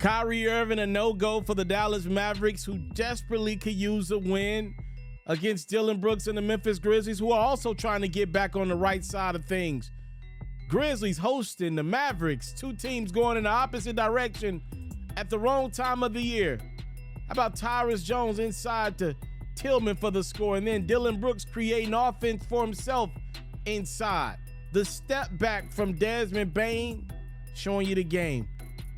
Kyrie Irving, a no-go for the Dallas Mavericks, who desperately could use a win against Dillon Brooks and the Memphis Grizzlies, who are also trying to get back on the right side of things. Grizzlies hosting the Mavericks, two teams going in the opposite direction at the wrong time of the year. How about Tyrus Jones inside to Tillman for the score, and then Dillon Brooks creating offense for himself inside. The step back from Desmond Bane showing you the game.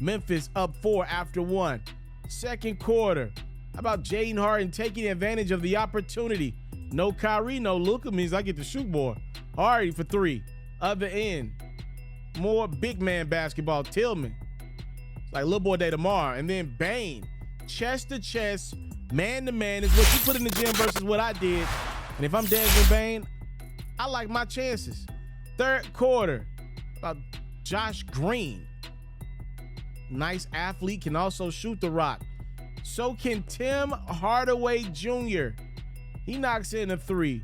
Memphis up 4 after 1. Second quarter. How about Jaden Harden taking advantage of the opportunity? No Kyrie, no Luka means I get to shoot more. Harden for 3. Other end. More big man basketball. Tillman. It's like little boy day tomorrow. And then Bane. Chest to chest, man to man is what you put in the gym versus what I did. And if I'm Desmond Bane, I like my chances. Third quarter. About Josh Green. Nice athlete, can also shoot the rock. So can Tim Hardaway Jr. He knocks in a 3.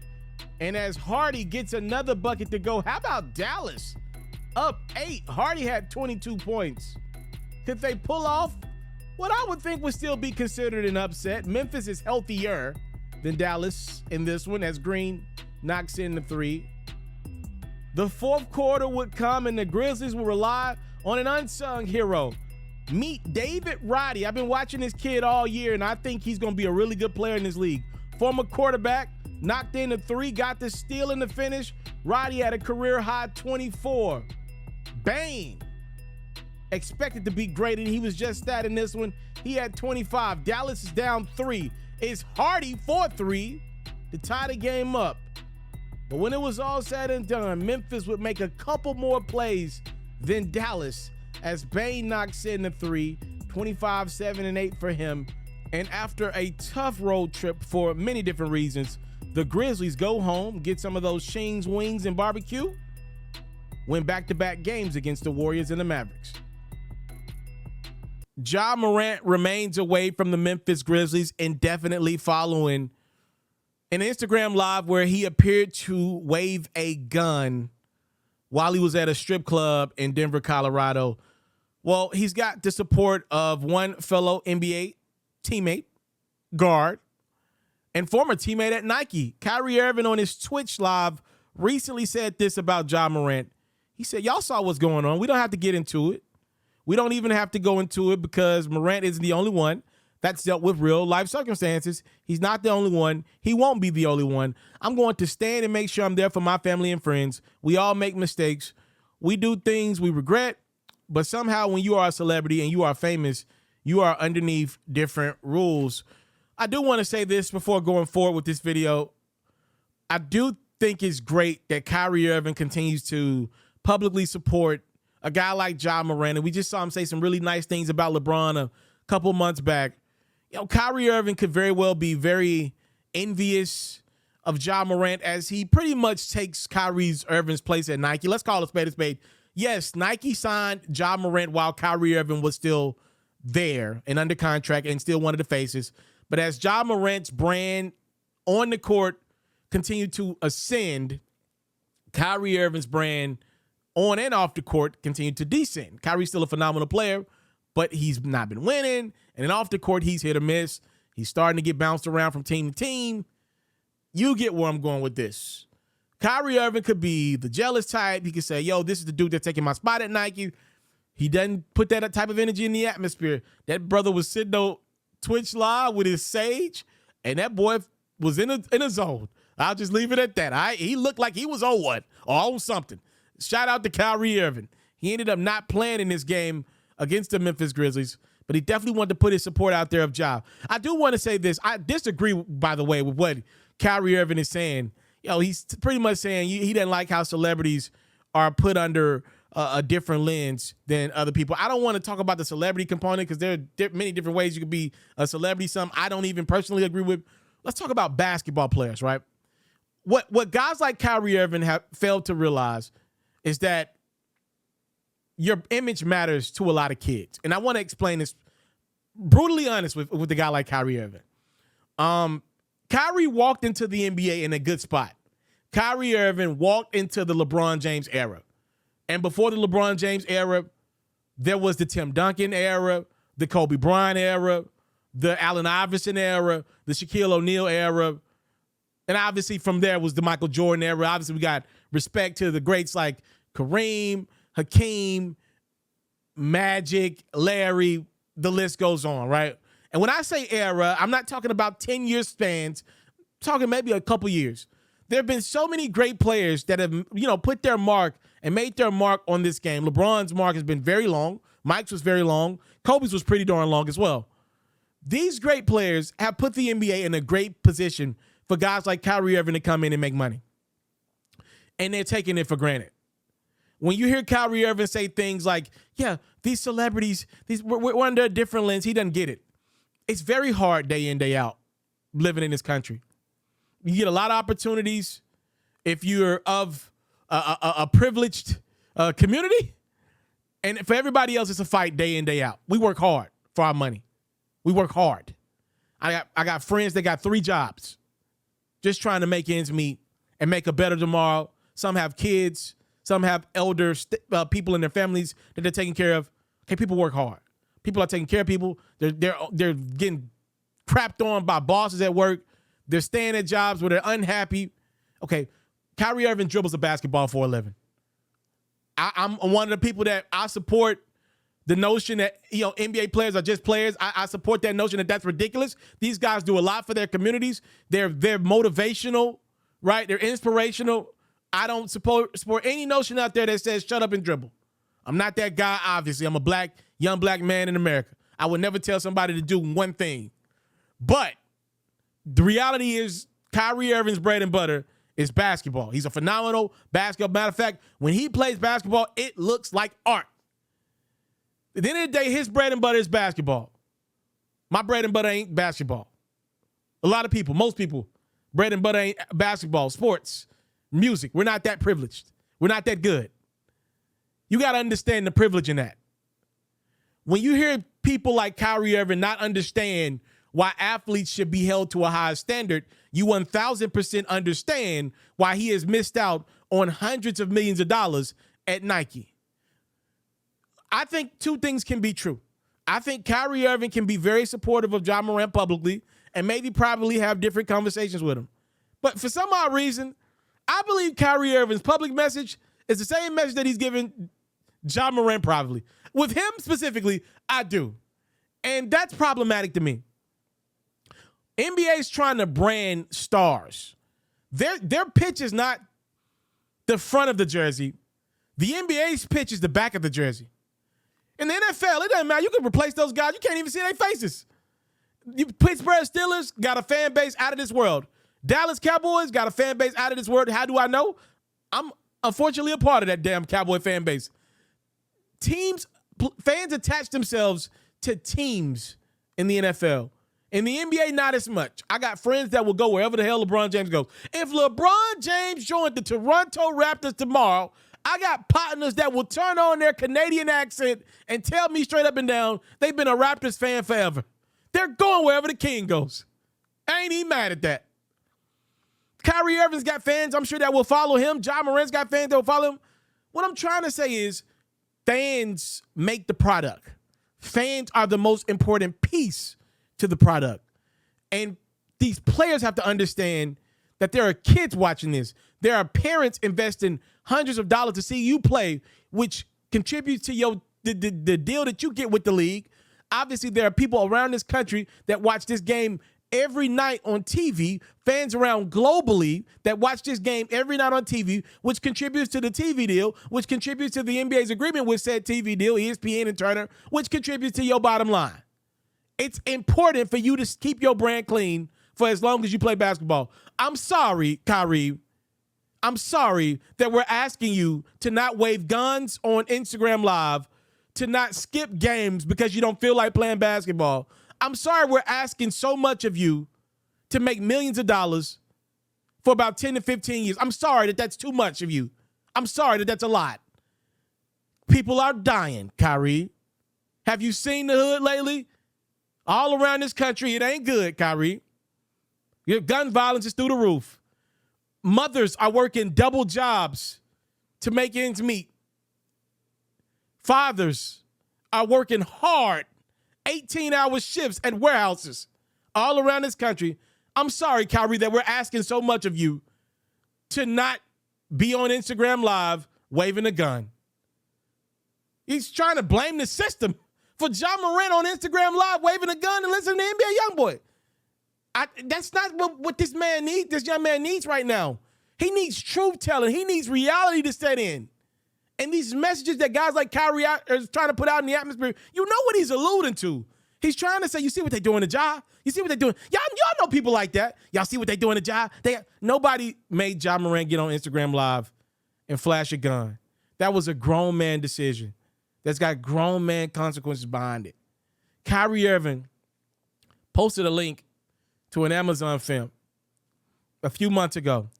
And as Hardy gets another bucket to go, how about Dallas? Up 8. Hardy had 22 points. Could they pull off what I would think would still be considered an upset? Memphis is healthier than Dallas in this one as Green knocks in the 3. The fourth quarter would come and the Grizzlies will rely on an unsung hero. Meet David Roddy. I've been watching this kid all year, and I think he's going to be a really good player in this league. Former quarterback, knocked in the 3, got the steal in the finish. Roddy had a career-high 24. Bane, expected to be great, and he was just that in this one. He had 25. Dallas is down 3. It's Hardy for 3 to tie the game up. But when it was all said and done, Memphis would make a couple more plays than Dallas as Bane knocks in the 3, 25, 7, and 8 for him. And after a tough road trip for many different reasons, the Grizzlies go home, get some of those Shing's wings and barbecue, win back-to-back games against the Warriors and the Mavericks. Ja Morant remains away from the Memphis Grizzlies indefinitely following an Instagram live where he appeared to wave a gun while he was at a strip club in Denver, Colorado. Well, he's got the support of one fellow NBA teammate, guard, and former teammate at Nike. Kyrie Irving on his Twitch live recently said this about Ja Morant. He said, y'all saw what's going on. We don't have to get into it. We don't even have to go into it because Morant isn't the only one that's dealt with real life circumstances. He's not the only one. He won't be the only one. I'm going to stand and make sure I'm there for my family and friends. We all make mistakes. We do things we regret, but somehow when you are a celebrity and you are famous, you are underneath different rules. I do want to say this before going forward with this video. I do think it's great that Kyrie Irving continues to publicly support a guy like Ja Morant. And we just saw him say some really nice things about LeBron a couple months back. You know, Kyrie Irving could very well be very envious of Ja Morant as he pretty much takes Kyrie Irving's place at Nike. Let's call it a spade. Yes, Nike signed Ja Morant while Kyrie Irving was still there and under contract and still one of the faces. But as Ja Morant's brand on the court continued to ascend, Kyrie Irving's brand on and off the court continued to descend. Kyrie's still a phenomenal player, but he's not been winning. And then off the court, he's hit or miss. He's starting to get bounced around from team to team. You get where I'm going with this. Kyrie Irving could be the jealous type. He could say, yo, this is the dude that's taking my spot at Nike. He doesn't put that type of energy in the atmosphere. That brother was sitting on Twitch live with his sage, and that boy was in a zone. I'll just leave it at that. He looked like he was on one or on something. Shout out to Kyrie Irving. He ended up not playing in this game against the Memphis Grizzlies, but he definitely wanted to put his support out there of Ja. I do want to say this. I disagree, by the way, with what Kyrie Irving is saying. You know, he's pretty much saying he doesn't like how celebrities are put under a different lens than other people. I don't want to talk about the celebrity component because there are many different ways you could be a celebrity. Some I don't even personally agree with. Let's talk about basketball players, right? What guys like Kyrie Irving have failed to realize is that your image matters to a lot of kids. And I want to explain this brutally honest with the guy like Kyrie Irving. Kyrie walked into the NBA in a good spot. Kyrie Irving walked into the LeBron James era. And before the LeBron James era, there was the Tim Duncan era. the Kobe Bryant era, the Allen Iverson era, the Shaquille O'Neal era. And obviously from there was the Michael Jordan era. Obviously we got respect to the greats like Kareem, Hakeem, Magic, Larry, the list goes on, right? And when I say era, I'm not talking about 10-year spans. I'm talking maybe a couple years. There have been so many great players that have, put their mark and made their mark on this game. LeBron's mark has been very long. Mike's was very long. Kobe's was pretty darn long as well. These great players have put the NBA in a great position for guys like Kyrie Irving to come in and make money. And they're taking it for granted. When you hear Kyrie Irving say things like, yeah, these celebrities, we're under a different lens, he doesn't get it. It's very hard day in, day out living in this country. You get a lot of opportunities if you're of a privileged community. And for everybody else, it's a fight day in, day out. We work hard for our money. We work hard. I got friends that got 3 jobs just trying to make ends meet and make a better tomorrow. Some have kids. Some have elder people in their families that they're taking care of. Okay, people work hard. People are taking care of people. They're getting crapped on by bosses at work. They're staying at jobs where they're unhappy. Okay, Kyrie Irving dribbles a basketball for a living. I'm one of the people that I support the notion that NBA players are just players. I support that notion that that's ridiculous. These guys do a lot for their communities. They're motivational, right? They're inspirational. I don't support any notion out there that says shut up and dribble. I'm not that guy, obviously. I'm a young black man in America. I would never tell somebody to do one thing. But the reality is Kyrie Irving's bread and butter is basketball. He's a phenomenal basketball. Matter of fact, when he plays basketball, it looks like art. At the end of the day, his bread and butter is basketball. My bread and butter ain't basketball. A lot of people, most people, bread and butter ain't basketball, sports, music. We're not that privileged. We're not that good. You got to understand the privilege in that. When you hear people like Kyrie Irving not understand why athletes should be held to a higher standard, you 1,000% understand why he has missed out on hundreds of millions of dollars at Nike. I think 2 things can be true. I think Kyrie Irving can be very supportive of Ja Morant publicly and maybe privately have different conversations with him. But for some odd reason, I believe Kyrie Irving's public message is the same message that he's given Ja Morant privately. With him specifically, I do. And that's problematic to me. NBA's trying to brand stars. Their pitch is not the front of the jersey. The NBA's pitch is the back of the jersey. In the NFL, it doesn't matter. You can replace those guys. You can't even see their faces. Pittsburgh Steelers got a fan base out of this world. Dallas Cowboys got a fan base out of this world. How do I know? I'm unfortunately a part of that damn Cowboy fan base. Fans attach themselves to teams in the NFL. In the NBA, not as much. I got friends that will go wherever the hell LeBron James goes. If LeBron James joined the Toronto Raptors tomorrow, I got partners that will turn on their Canadian accent and tell me straight up and down they've been a Raptors fan forever. They're going wherever the king goes. I ain't even mad at that. Kyrie Irving's got fans, I'm sure, that will follow him. Ja Morant's got fans that will follow him. What I'm trying to say is fans make the product. Fans are the most important piece to the product. And these players have to understand that there are kids watching this. There are parents investing hundreds of dollars to see you play, which contributes to the deal that you get with the league. Obviously, there are people around this country that watch this game every night on TV, fans around globally that watch this game every night on TV, which contributes to the TV deal, which contributes to the NBA's agreement with said TV deal, ESPN and Turner, which contributes to your bottom line. It's important for you to keep your brand clean for as long as you play basketball. I'm sorry, Kyrie. I'm sorry that we're asking you to not wave guns on Instagram Live, to not skip games because you don't feel like playing basketball. I'm sorry we're asking so much of you to make millions of dollars for about 10 to 15 years. I'm sorry that that's too much of you. I'm sorry that that's a lot. People are dying, Kyrie. Have you seen the hood lately? All around this country, it ain't good, Kyrie. Your gun violence is through the roof. Mothers are working double jobs to make ends meet. Fathers are working hard 18-hour shifts at warehouses all around this country. I'm sorry, Kyrie, that we're asking so much of you to not be on Instagram Live waving a gun. He's trying to blame the system for Ja Morant on Instagram Live waving a gun and listening to NBA YoungBoy. That's not what this man needs. This young man needs right now. He needs truth telling. He needs reality to set in. And these messages that guys like Kyrie are trying to put out in the atmosphere, you know what he's alluding to. He's trying to say, you see what they're doing to Ja? You see what they're doing? Y'all know people like that. Y'all see what they're doing to Ja? Nobody made Ja Morant get on Instagram Live and flash a gun. That was a grown man decision that's got grown man consequences behind it. Kyrie Irving posted a link to an Amazon film a few months ago.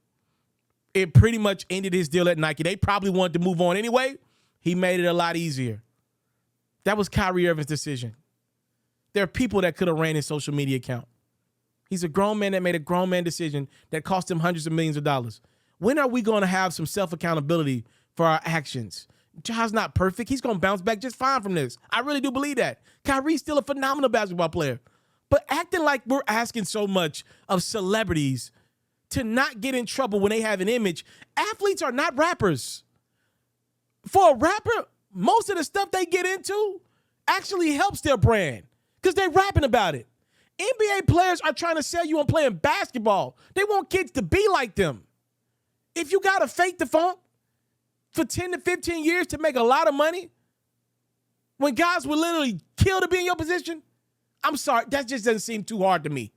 It pretty much ended his deal at Nike. They probably wanted to move on anyway. He made it a lot easier. That was Kyrie Irving's decision. There are people that could have ran his social media account. He's a grown man that made a grown man decision that cost him hundreds of millions of dollars. When are we going to have some self-accountability for our actions? Ja's not perfect. He's going to bounce back just fine from this. I really do believe that. Kyrie's still a phenomenal basketball player. But acting like we're asking so much of celebrities to not get in trouble when they have an image. Athletes are not rappers. For a rapper, most of the stuff they get into actually helps their brand because they're rapping about it. NBA players are trying to sell you on playing basketball. They want kids to be like them. If you got to fake the funk for 10 to 15 years to make a lot of money, when guys will literally kill to be in your position, I'm sorry, that just doesn't seem too hard to me.